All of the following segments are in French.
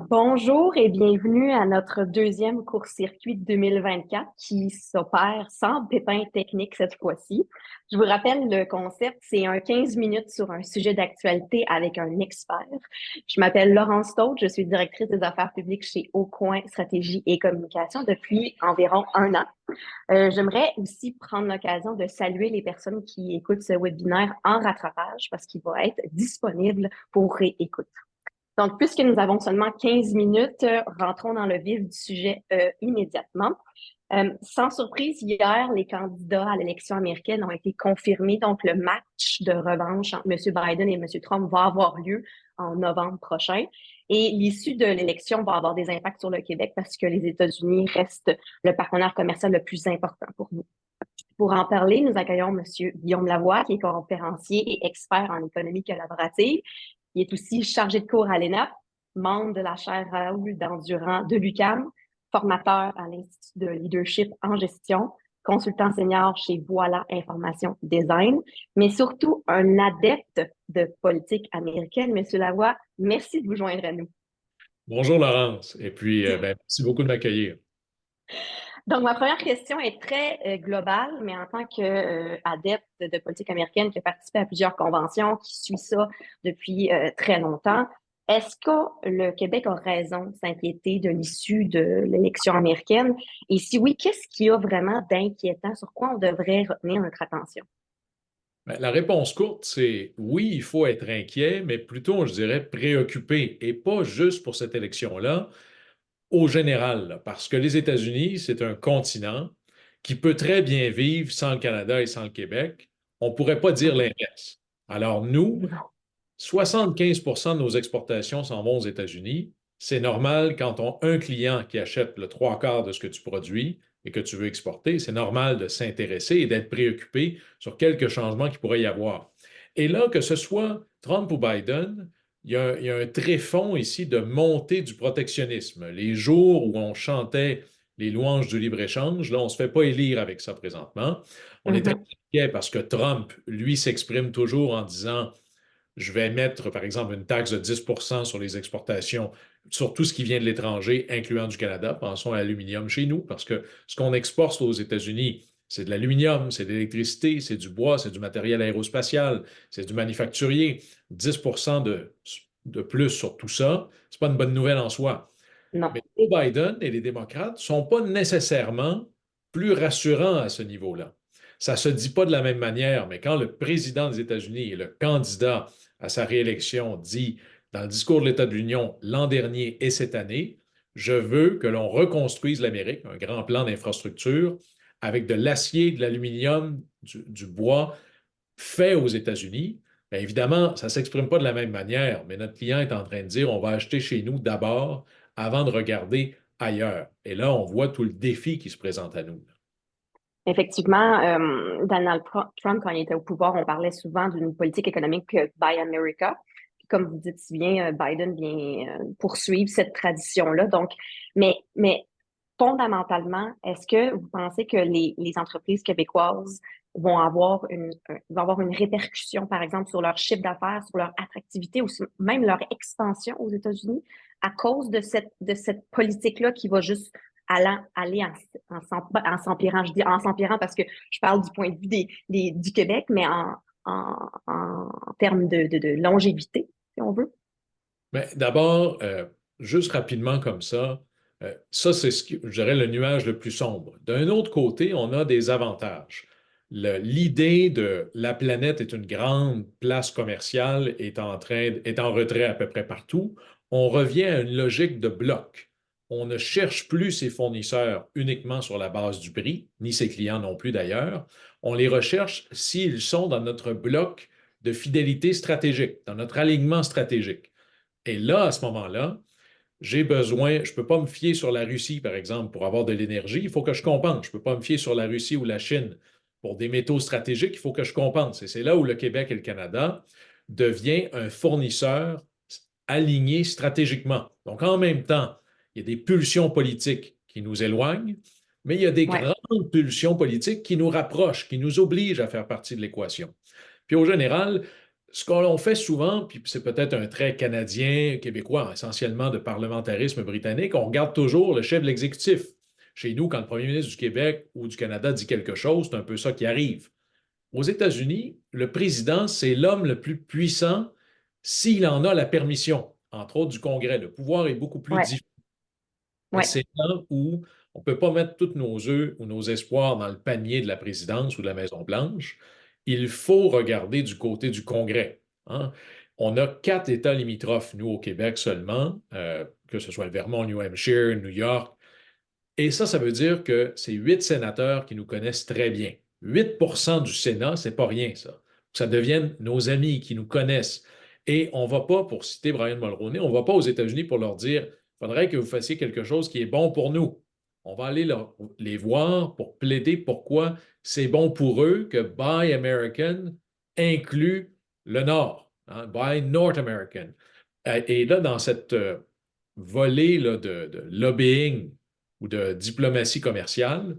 Bonjour et bienvenue à notre deuxième court-circuit de 2024 qui s'opère sans pépin technique cette fois-ci. Je vous rappelle le concept, c'est un 15 minutes sur un sujet d'actualité avec un expert. Je m'appelle Laurence Staude, je suis directrice des affaires publiques chez Aucoin Stratégie et Communication depuis environ un an. J'aimerais aussi prendre l'occasion de saluer les personnes qui écoutent ce webinaire en rattrapage parce qu'il va être disponible pour réécoute. Donc, puisque nous avons seulement 15 minutes, rentrons dans le vif du sujet immédiatement. Sans surprise, hier, les candidats à l'élection américaine ont été confirmés. Donc, le match de revanche entre M. Biden et M. Trump va avoir lieu en novembre prochain. Et l'issue de l'élection va avoir des impacts sur le Québec parce que les États-Unis restent le partenaire commercial le plus important pour nous. Pour en parler, nous accueillons M. Guillaume Lavoie, qui est conférencier et expert en économie collaborative. Il est aussi chargé de cours à l'ENAP, membre de la chaire Raoul d'Endurant de l'UQAM, formateur à l'Institut de leadership en gestion, consultant senior chez Voilà Information Design, mais surtout un adepte de politique américaine. Monsieur Lavoie, merci de vous joindre à nous. Bonjour Laurence, et puis merci beaucoup de m'accueillir. Donc, ma première question est très globale, mais en tant qu'adepte de politique américaine qui a participé à plusieurs conventions, qui suit ça depuis très longtemps, est-ce que le Québec a raison de s'inquiéter de l'issue de l'élection américaine? Et si oui, qu'est-ce qu'il y a vraiment d'inquiétant? Sur quoi on devrait retenir notre attention? La réponse courte, c'est oui, il faut être inquiet, mais plutôt, je dirais, préoccupé, et pas juste pour cette élection-là, au général, là, parce que les États-Unis, c'est un continent qui peut très bien vivre sans le Canada et sans le Québec. On ne pourrait pas dire Mhm. l'inverse. Alors nous, Non. 75% de nos exportations s'en vont aux États-Unis. C'est normal quand on a un client qui achète le trois quarts de ce que tu produis et que tu veux exporter, c'est normal de s'intéresser et d'être préoccupé sur quelques changements qu'il pourrait y avoir. Et là, que ce soit Trump ou Biden, il y a un tréfonds ici de montée du protectionnisme. Les jours où on chantait les louanges du libre-échange, là, on ne se fait pas élire avec ça présentement. On est très Mhm. inquiet parce que Trump, lui, s'exprime toujours en disant je vais mettre, par exemple, une taxe de 10 sur les exportations, sur tout ce qui vient de l'étranger, incluant du Canada. Pensons à l'aluminium chez nous, parce que ce qu'on exporte aux États-Unis, c'est de l'aluminium, c'est de l'électricité, c'est du bois, c'est du matériel aérospatial, c'est du manufacturier. 10 de plus sur tout ça, c'est pas une bonne nouvelle en soi. Non. Mais Joe Biden et les démocrates ne sont pas nécessairement plus rassurants à ce niveau-là. Ça ne se dit pas de la même manière, mais quand le président des États-Unis et le candidat à sa réélection dit dans le discours de l'État de l'Union l'an dernier et cette année, je veux que l'on reconstruise l'Amérique, un grand plan d'infrastructure avec de l'acier, de l'aluminium, du bois fait aux États-Unis. Bien évidemment, ça ne s'exprime pas de la même manière, mais notre client est en train de dire on va acheter chez nous d'abord avant de regarder ailleurs. Et là, on voit tout le défi qui se présente à nous. Effectivement, Donald Trump, quand il était au pouvoir, on parlait souvent d'une politique économique Buy America. Puis comme vous dites si bien, Biden vient poursuivre cette tradition-là. Donc, mais fondamentalement, est-ce que vous pensez que les entreprises québécoises vont avoir une répercussion, par exemple, sur leur chiffre d'affaires, sur leur attractivité ou même leur expansion aux États-Unis à cause de cette politique-là qui va juste aller en s'empirant? Je dis en s'empirant parce que je parle du point de vue du Québec, mais en termes de longévité, si on veut. Mais d'abord, juste rapidement comme ça, c'est je dirais, le nuage le plus sombre. D'un autre côté, on a des avantages. L'idée de la planète est une grande place commerciale est en retrait à peu près partout. On revient à une logique de bloc. On ne cherche plus ses fournisseurs uniquement sur la base du prix, ni ses clients non plus d'ailleurs. On les recherche s'ils sont dans notre bloc de fidélité stratégique, dans notre alignement stratégique. Et là, à ce moment-là, j'ai besoin, je ne peux pas me fier sur la Russie, par exemple, pour avoir de l'énergie, il faut que je compense. Je ne peux pas me fier sur la Russie ou la Chine pour des métaux stratégiques, il faut que je compense. Et c'est là où le Québec et le Canada deviennent un fournisseur aligné stratégiquement. Donc, en même temps, il y a des pulsions politiques qui nous éloignent, mais il y a des Ouais. grandes pulsions politiques qui nous rapprochent, qui nous obligent à faire partie de l'équation. Puis au général, ce qu'on fait souvent, puis c'est peut-être un trait canadien, québécois, essentiellement de parlementarisme britannique, on regarde toujours le chef de l'exécutif. Chez nous, quand le premier ministre du Québec ou du Canada dit quelque chose, c'est un peu ça qui arrive. Aux États-Unis, le président, c'est l'homme le plus puissant s'il en a la permission, entre autres du Congrès. Le pouvoir est beaucoup plus Ouais, diffus. Et ouais, c'est là où on ne peut pas mettre tous nos œufs ou nos espoirs dans le panier de la présidence ou de la Maison-Blanche. Il faut regarder du côté du Congrès, hein. On a 4 États limitrophes, nous, au Québec seulement, que ce soit le Vermont, New Hampshire, New York. Et ça veut dire que c'est 8 sénateurs qui nous connaissent très bien. 8% du Sénat, c'est pas rien, ça. Ça devienne nos amis qui nous connaissent. Et on va pas, pour citer Brian Mulroney, on va pas aux États-Unis pour leur dire, il faudrait que vous fassiez quelque chose qui est bon pour nous. On va aller les voir pour plaider pourquoi c'est bon pour eux que Buy American inclut le Nord, hein, Buy North American. Et là, dans cette volée là, de lobbying ou de diplomatie commerciale,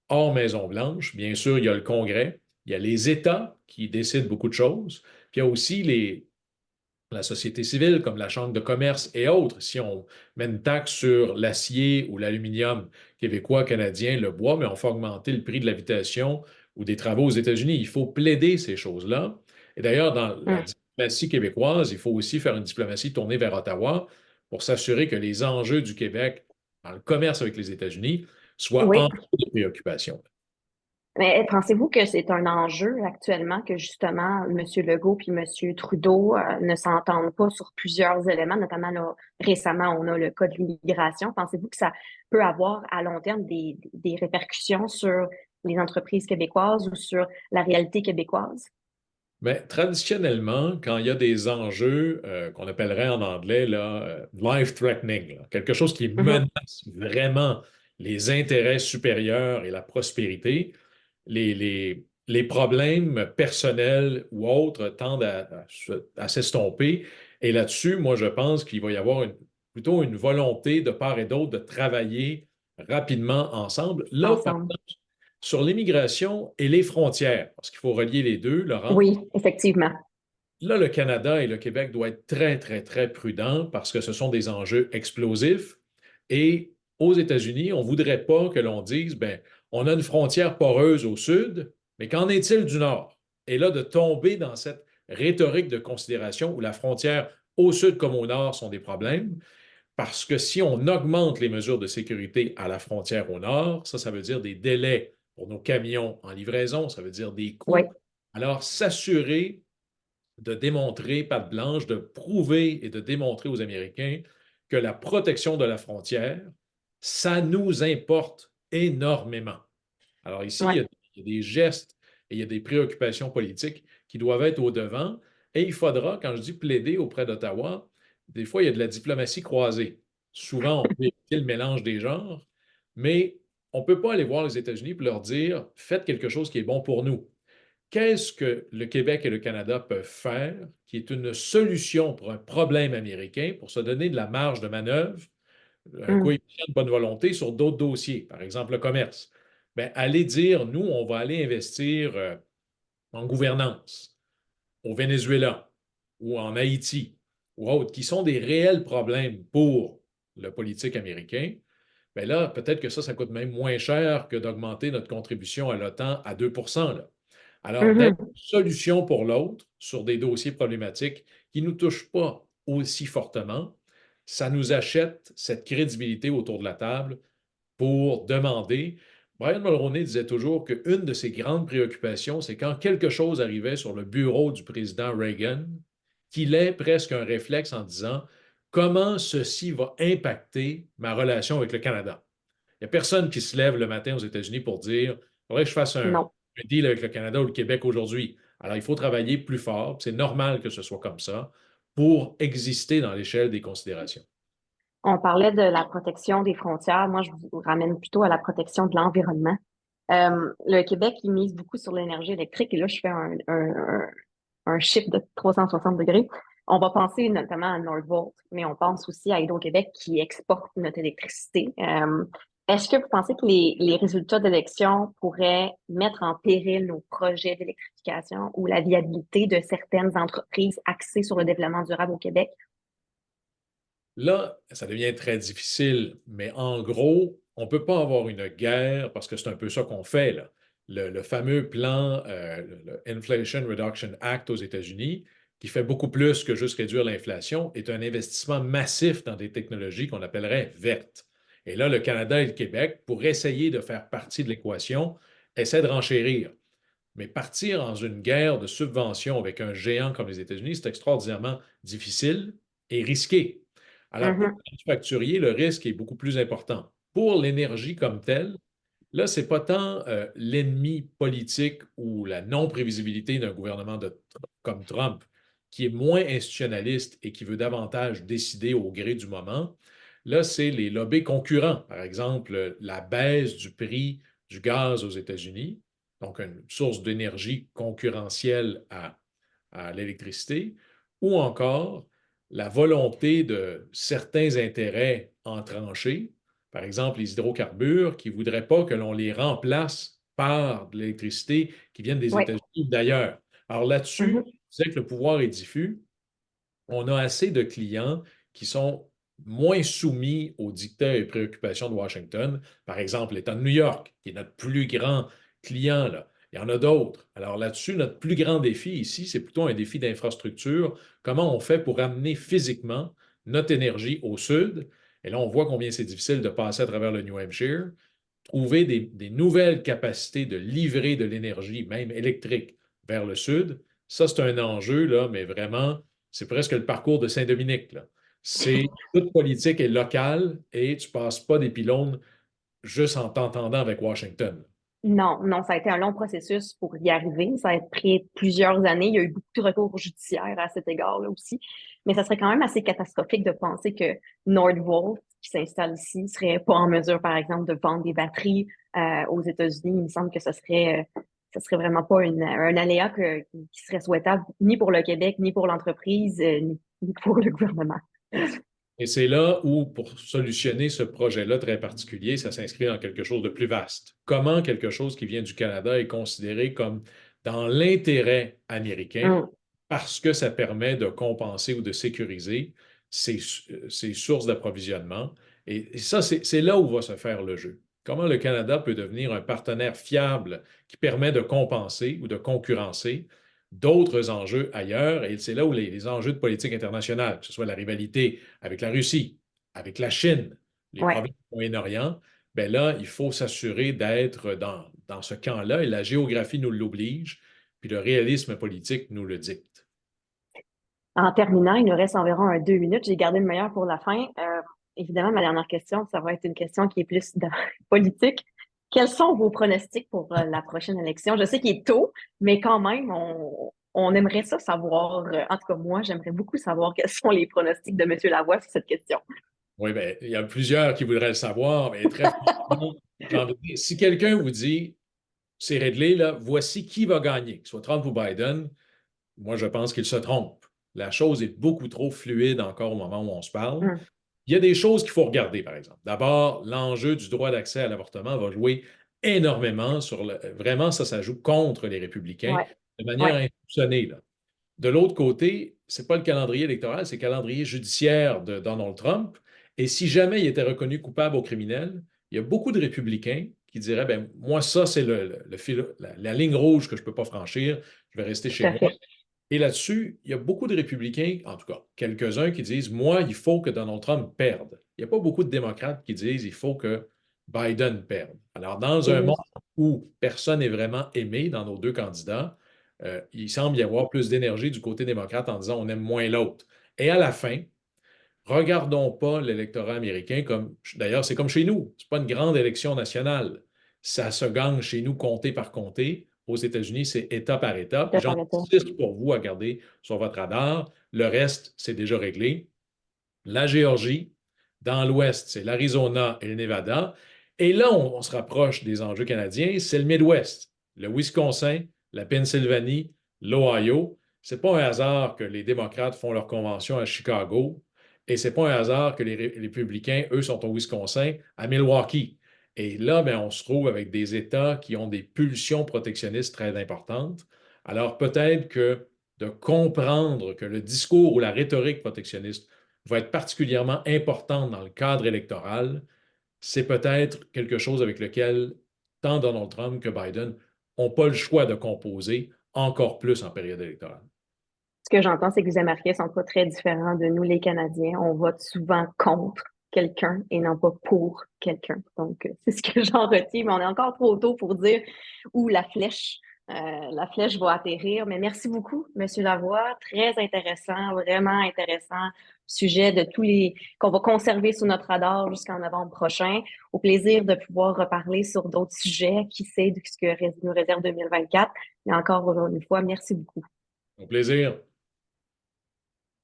hors Maison-Blanche, bien sûr, il y a le Congrès, il y a les États qui décident beaucoup de choses, puis il y a aussi la société civile comme la Chambre de commerce et autres. Si on met une taxe sur l'acier ou l'aluminium québécois, canadien, le bois, mais on fait augmenter le prix de l'habitation ou des travaux aux États-Unis. Il faut plaider ces choses-là. Et d'ailleurs, dans la hum, diplomatie québécoise, il faut aussi faire une diplomatie tournée vers Ottawa pour s'assurer que les enjeux du Québec dans le commerce avec les États-Unis soient oui. en de préoccupation. Mais pensez-vous que c'est un enjeu actuellement que justement M. Legault puis M. Trudeau ne s'entendent pas sur plusieurs éléments, notamment là, récemment, on a le cas de l'immigration. Pensez-vous que ça peut avoir à long terme des répercussions sur les entreprises québécoises ou sur la réalité québécoise? Mais traditionnellement, quand il y a des enjeux qu'on appellerait en anglais là, life-threatening, là, quelque chose qui Mhm. menace vraiment les intérêts supérieurs et la prospérité, les problèmes personnels ou autres tendent à s'estomper. Et là-dessus, moi, je pense qu'il va y avoir plutôt une volonté de part et d'autre de travailler rapidement ensemble. Là, par Ensemble. contre, sur l'immigration et les frontières, parce qu'il faut relier les deux, Laurent. Oui, effectivement. Là, le Canada et le Québec doivent être très, très, très prudents parce que ce sont des enjeux explosifs. Et aux États-Unis, on ne voudrait pas que l'on dise, ben, on a une frontière poreuse au sud, mais qu'en est-il du nord? Et là, de tomber dans cette rhétorique de considération où la frontière au sud comme au nord sont des problèmes, parce que si on augmente les mesures de sécurité à la frontière au nord, ça veut dire des délais pour nos camions en livraison, ça veut dire des Oui, coûts. Alors, s'assurer de démontrer, patte blanche, de prouver et de démontrer aux Américains que la protection de la frontière, ça nous importe énormément. Alors ici, oui. il y a des gestes et il y a des préoccupations politiques qui doivent être au devant. Et il faudra, quand je dis plaider auprès d'Ottawa, des fois, il y a de la diplomatie croisée. Souvent, on peut éviter le mélange des genres, mais on ne peut pas aller voir les États-Unis pour leur dire, faites quelque chose qui est bon pour nous. Qu'est-ce que le Québec et le Canada peuvent faire qui est une solution pour un problème américain pour se donner de la marge de manœuvre, un Hum, coefficient de bonne volonté sur d'autres dossiers, par exemple le commerce? Bien, allez dire, nous, on va aller investir en gouvernance au Venezuela ou en Haïti ou autres, qui sont des réels problèmes pour le politique américain. Bien là, peut-être que ça coûte même moins cher que d'augmenter notre contribution à l'OTAN à 2 là. Alors, d'être mhm. une solution pour l'autre sur des dossiers problématiques qui ne nous touchent pas aussi fortement, ça nous achète cette crédibilité autour de la table pour demander. Brian Mulroney disait toujours qu'une de ses grandes préoccupations, c'est quand quelque chose arrivait sur le bureau du président Reagan, qu'il ait presque un réflexe en disant comment ceci va impacter ma relation avec le Canada. Il n'y a personne qui se lève le matin aux États-Unis pour dire il faudrait que je fasse Non. un deal avec le Canada ou le Québec aujourd'hui. Alors, il faut travailler plus fort. C'est normal que ce soit comme ça pour exister dans l'échelle des considérations. On parlait de la protection des frontières. Moi, je vous ramène plutôt à la protection de l'environnement. Le Québec, il mise beaucoup sur l'énergie électrique et là, je fais un shift de 360 degrés. On va penser notamment à Nordvolt, mais on pense aussi à Hydro-Québec qui exporte notre électricité. Est-ce que vous pensez que les résultats d'élection pourraient mettre en péril nos projets d'électrification ou la viabilité de certaines entreprises axées sur le développement durable au Québec? Là, ça devient très difficile, mais en gros, on ne peut pas avoir une guerre parce que c'est un peu ça qu'on fait, là. Le fameux plan, le Inflation Reduction Act aux États-Unis, qui fait beaucoup plus que juste réduire l'inflation, est un investissement massif dans des technologies qu'on appellerait vertes. Et là, le Canada et le Québec, pour essayer de faire partie de l'équation, essaient de renchérir. Mais partir dans une guerre de subvention avec un géant comme les États-Unis, c'est extraordinairement difficile et risqué. Alors, pour Mhm, le manufacturier, le risque est beaucoup plus important. Pour l'énergie comme telle, là, ce n'est pas tant l'ennemi politique ou la non-prévisibilité d'un gouvernement comme Trump qui est moins institutionnaliste et qui veut davantage décider au gré du moment. Là, c'est les lobbies concurrents. Par exemple, la baisse du prix du gaz aux États-Unis, donc une source d'énergie concurrentielle à l'électricité, ou encore la volonté de certains intérêts entranchés, par exemple les hydrocarbures, qui ne voudraient pas que l'on les remplace par de l'électricité qui vienne des oui. États-Unis ou d'ailleurs. Alors là-dessus, Mhm. c'est que le pouvoir est diffus. On a assez de clients qui sont moins soumis aux dictats et préoccupations de Washington. Par exemple, l'État de New York, qui est notre plus grand client, là. Il y en a d'autres. Alors là-dessus, notre plus grand défi ici, c'est plutôt un défi d'infrastructure. Comment on fait pour amener physiquement notre énergie au sud? Et là, on voit combien c'est difficile de passer à travers le New Hampshire, trouver des nouvelles capacités de livrer de l'énergie, même électrique, vers le sud. Ça, c'est un enjeu, là, mais vraiment, c'est presque le parcours de Saint-Dominique, là. C'est toute politique est locale et tu ne passes pas des pylônes juste en t'entendant avec Washington. Non, non, ça a été un long processus pour y arriver. Ça a pris plusieurs années. Il y a eu beaucoup de recours judiciaires à cet égard-là aussi. Mais ça serait quand même assez catastrophique de penser que Nordvolt, qui s'installe ici, serait pas en mesure, par exemple, de vendre des batteries aux États-Unis. Il me semble que ce serait vraiment pas un aléa qui serait souhaitable ni pour le Québec, ni pour l'entreprise, ni pour le gouvernement. Et c'est là où, pour solutionner ce projet-là très particulier, ça s'inscrit dans quelque chose de plus vaste. Comment quelque chose qui vient du Canada est considéré comme dans l'intérêt américain Hum. parce que ça permet de compenser ou de sécuriser ses sources d'approvisionnement. Et ça, c'est là où va se faire le jeu. Comment le Canada peut devenir un partenaire fiable qui permet de compenser ou de concurrencer d'autres enjeux ailleurs. Et c'est là où les enjeux de politique internationale, que ce soit la rivalité avec la Russie, avec la Chine, les Ouais. problèmes au Moyen-Orient, ben là, il faut s'assurer d'être dans ce camp-là et la géographie nous l'oblige, puis le réalisme politique nous le dicte. En terminant, il nous reste environ 2 minutes. J'ai gardé le meilleur pour la fin. Évidemment, ma dernière question, ça va être une question qui est plus politique. Quels sont vos pronostics pour la prochaine élection? Je sais qu'il est tôt, mais quand même, on aimerait ça savoir. En tout cas, moi, j'aimerais beaucoup savoir quels sont les pronostics de M. Lavoie sur cette question. Oui, bien, il y a plusieurs qui voudraient le savoir, mais très franchement, j'ai envie de dire, si quelqu'un vous dit, c'est réglé, là, voici qui va gagner, que ce soit Trump ou Biden, moi, je pense qu'il se trompe. La chose est beaucoup trop fluide encore au moment où on se parle. Hum. Il y a des choses qu'il faut regarder, par exemple. D'abord, l'enjeu du droit d'accès à l'avortement va jouer énormément sur le. Vraiment, ça joue contre les républicains Ouais, de manière ouais, insoupçonnée, là. De l'autre côté, ce n'est pas le calendrier électoral, c'est le calendrier judiciaire de Donald Trump. Et si jamais il était reconnu coupable au criminel, il y a beaucoup de républicains qui diraient, ben, moi, ça, c'est la ligne rouge que je ne peux pas franchir, je vais rester tout chez à moi. fait. Et là-dessus, il y a beaucoup de républicains, en tout cas quelques-uns, qui disent, moi, il faut que Donald Trump perde. Il n'y a pas beaucoup de démocrates qui disent, il faut que Biden perde. Alors, dans un monde Et où personne n'est vraiment aimé dans nos deux candidats, il semble y avoir plus d'énergie du côté démocrate en disant on aime moins l'autre. Et à la fin, regardons pas l'électorat américain comme, d'ailleurs, c'est comme chez nous. C'est pas une grande élection nationale. Ça se gagne chez nous comté par comté. Aux États-Unis, c'est État par État. Puis étape j'en par ai étape. 6 pour vous à garder sur votre radar. Le reste, c'est déjà réglé. La Géorgie, dans l'Ouest, c'est l'Arizona et le Nevada. Et là, on se rapproche des enjeux canadiens, c'est le Midwest, le Wisconsin, la Pennsylvanie, l'Ohio. C'est pas un hasard que les démocrates font leur convention à Chicago et c'est pas un hasard que les républicains, eux, sont au Wisconsin, à Milwaukee. Et là, ben, on se trouve avec des États qui ont des pulsions protectionnistes très importantes. Alors peut-être que de comprendre que le discours ou la rhétorique protectionniste va être particulièrement importante dans le cadre électoral, c'est peut-être quelque chose avec lequel tant Donald Trump que Biden n'ont pas le choix de composer, encore plus en période électorale. Ce que j'entends, c'est que les Américains sont pas très différents de nous, les Canadiens. On vote souvent contre quelqu'un et non pas pour quelqu'un. Donc, c'est ce que j'en retiens, mais on est encore trop tôt pour dire où la flèche va atterrir. Mais merci beaucoup, Monsieur Lavoie. Très intéressant, vraiment intéressant sujet de tous les qu'on va conserver sur notre radar jusqu'en novembre prochain. Au plaisir de pouvoir reparler sur d'autres sujets, qui sait de ce que nous réserve 2024. Mais encore une fois, merci beaucoup. Au plaisir.